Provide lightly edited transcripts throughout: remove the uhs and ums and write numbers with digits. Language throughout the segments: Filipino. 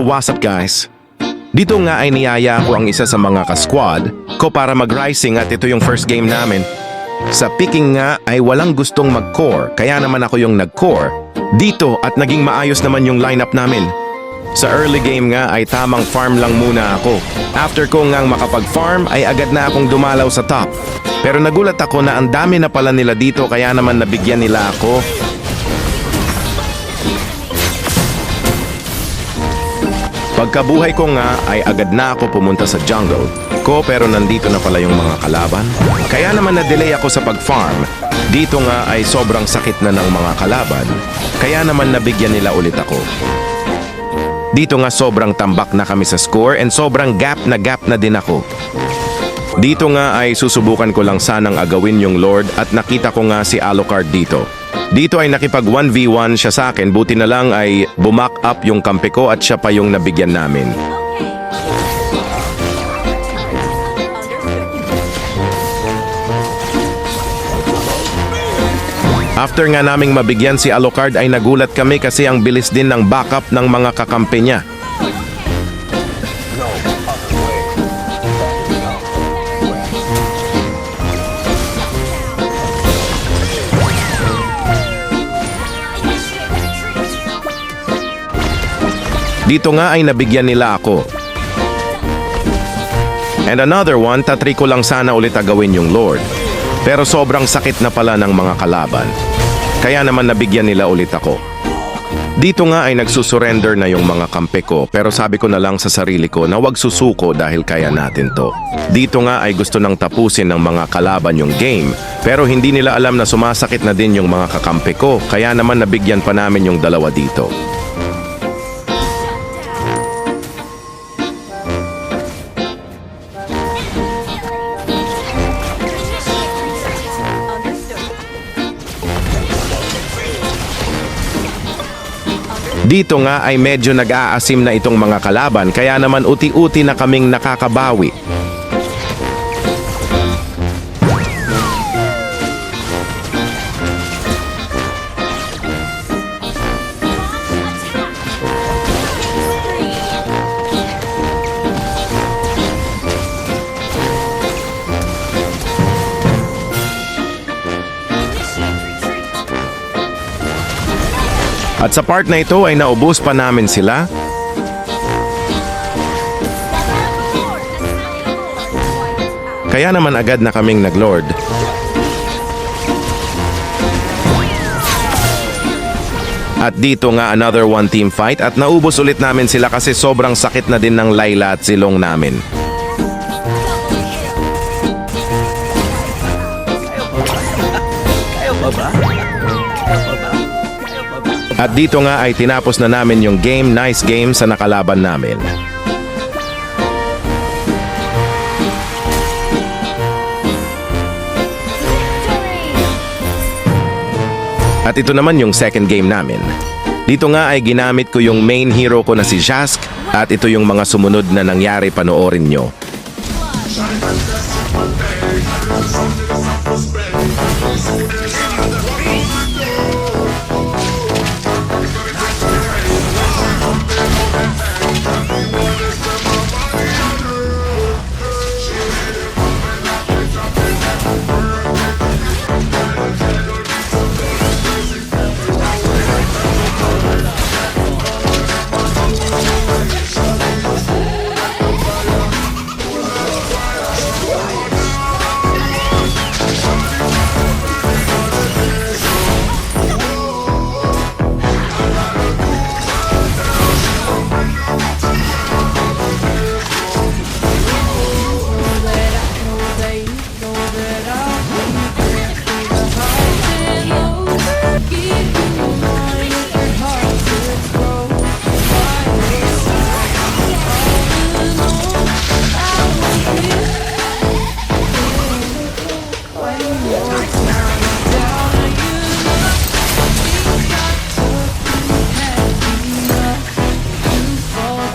So what's up guys? Dito nga ay niyaya ko ang isa sa mga ka-squad ko para mag-rising at ito yung first game namin. Sa picking nga ay walang gustong mag-core kaya naman ako yung nag-core dito at naging maayos naman yung lineup namin. Sa early game nga ay tamang farm lang muna ako. After ko ngang makapag-farm ay agad na akong dumalaw sa top. Pero nagulat ako na ang dami na pala nila dito kaya naman nabigyan nila ako. Pagkabuhay ko nga ay agad na ako pumunta sa jungle ko pero nandito na pala yung mga kalaban. Kaya naman na-delay ako sa pag-farm. Dito nga ay sobrang sakit na ng mga kalaban. Kaya naman nabigyan nila ulit ako. Dito nga sobrang tambak na kami sa score and sobrang gap na din ako. Dito nga ay susubukan ko lang sanang agawin yung Lord at nakita ko nga si Alucard dito. Dito ay nakipag 1v1 siya sa akin, buti na lang ay bumack up yung kampi ko at siya pa yung nabigyan namin. After nga naming mabigyan si Alucard ay nagulat kami kasi ang bilis din ng backup ng mga kakampi niya. Dito nga ay nabigyan nila ako. And another one, tatry ko lang sana ulit agawin yung Lord. Pero sobrang sakit na pala ng mga kalaban. Kaya naman nabigyan nila ulit ako. Dito nga ay nagsusurrender na yung mga kampe ko pero sabi ko na lang sa sarili ko na wag susuko dahil kaya natin to. Dito nga ay gusto nang tapusin ng mga kalaban yung game pero hindi nila alam na sumasakit na din yung mga kakampi ko kaya naman nabigyan pa namin yung dalawa dito. Dito nga ay medyo nag-aasim na itong mga kalaban kaya naman uti-uti na kaming nakakabawi. At sa part na ito ay naubos pa namin sila. Kaya naman agad na kaming nag-lord. At dito nga another one team fight at naubos ulit namin sila kasi sobrang sakit na din ng Layla at silong namin. At dito nga ay tinapos na namin yung game, nice game sa nakalaban namin. At ito naman yung second game namin. Dito nga ay ginamit ko yung main hero ko na si Jask at ito yung mga sumunod na nangyari, panoorin nyo.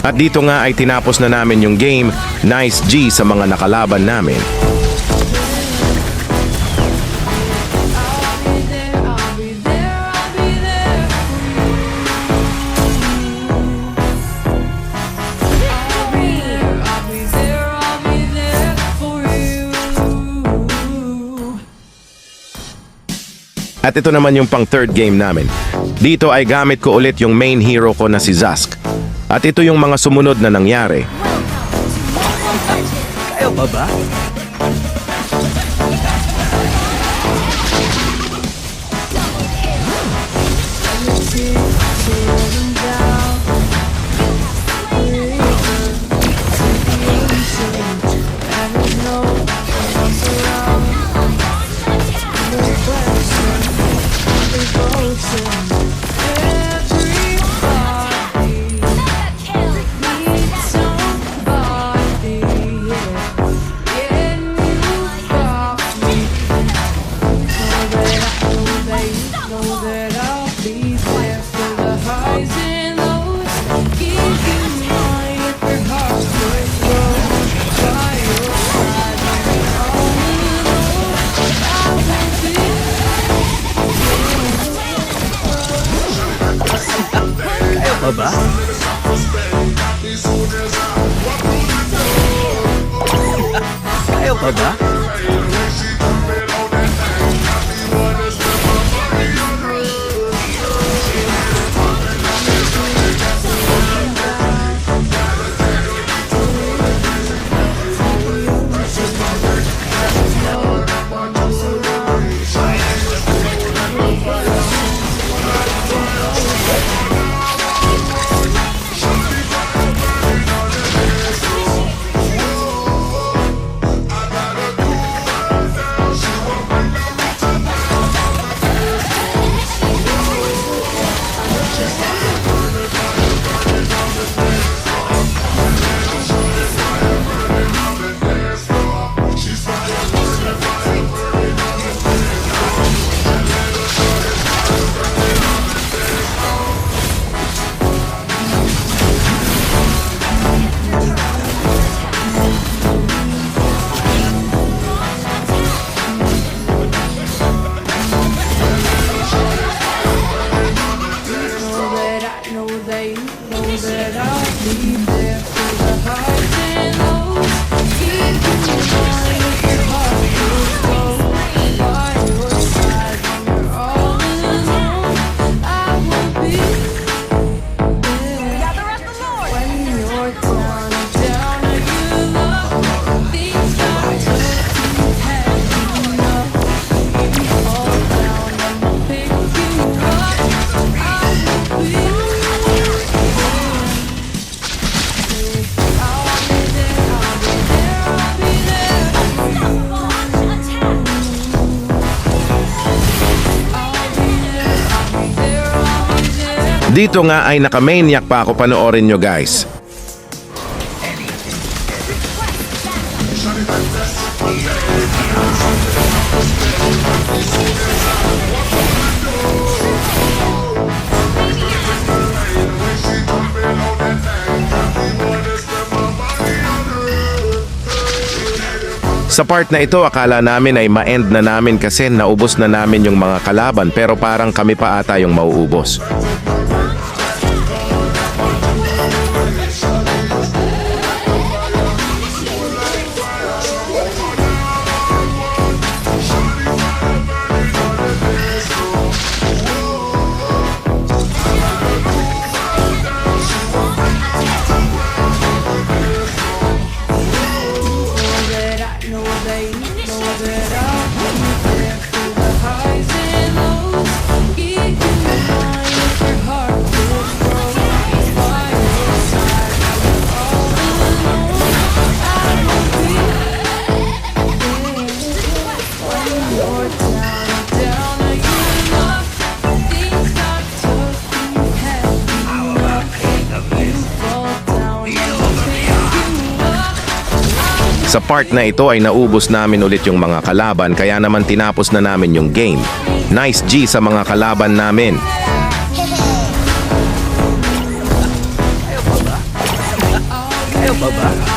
At dito nga ay tinapos na namin yung game, nice G sa mga nakalaban namin. At ito naman yung pang third game namin. Dito ay gamit ko ulit yung main hero ko na si Zask. At ito yung mga sumunod na nangyari. Kayo pa ba? Kayo pa ba? Kayo pa ba? Dito nga ay naka-maniac pa ako, panoorin nyo guys. Sa part na ito, akala namin ay ma-end na namin kasi naubos na namin yung mga kalaban, pero parang kami pa ata yung mauubos. Sa part na ito ay naubos namin ulit yung mga kalaban, kaya naman tinapos na namin yung game. Nice G sa mga kalaban namin. Kayo pa ba?